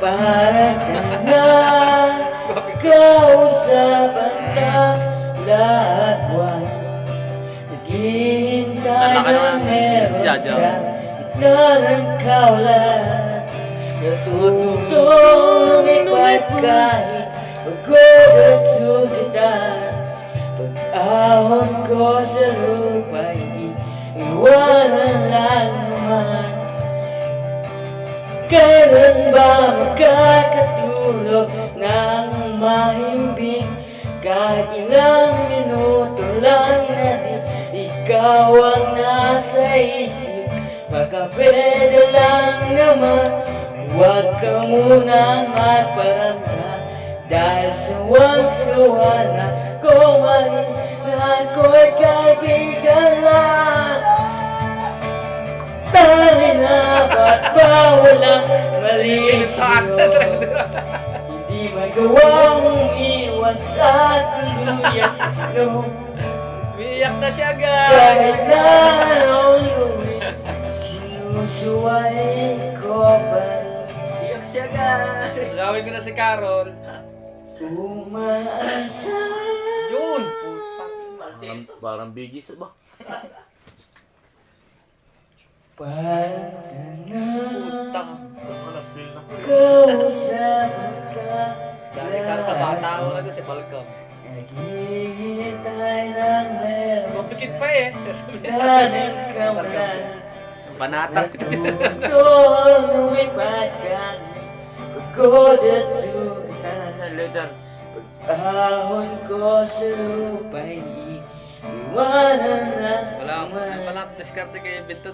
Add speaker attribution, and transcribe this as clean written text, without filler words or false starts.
Speaker 1: Para ka na kausapan ka lahat buwan. Naghihintay na meron sa gitna ng kawalan. Natutong ipa't kahit pagod at sugitan. Pag-ahon ko sa lupa'y iwanan lang naman. Kailan ba makakatulog ng mahimbing? Kahit ilang minuto lang na di ikaw ang nasa isip. Baka pwede lang naman huwag ka munang magparamdam. Dahil sawang-sawa na kung mahal ko'y kaibigan lang. Tari na ba't ba walang mali sa'yo? Hindi magawang iwas at tuluyan no.
Speaker 2: Umiiyak na siya, guys!
Speaker 1: Kahit na anong gawin, sinusuway ko pa rin.
Speaker 2: Iyak siya, guys! Gawin ko na si Carol.
Speaker 1: Umaasa.
Speaker 2: Yun! Putang.
Speaker 3: Parang bigis ba?
Speaker 1: Pagtanang
Speaker 2: Putang.
Speaker 1: kausapan ka.
Speaker 2: Galing sana sa bata ako na doon si Balcom.
Speaker 1: Naghihintay ng meron
Speaker 2: Komplikit pa eh.
Speaker 1: sa ng kawalan.
Speaker 3: Panatag.
Speaker 1: Natutong umipat ka. Pagod at sugitan. Pag-ahon ko sa lupa'y iwanan na
Speaker 2: Wala akong diskarte kay Bintot.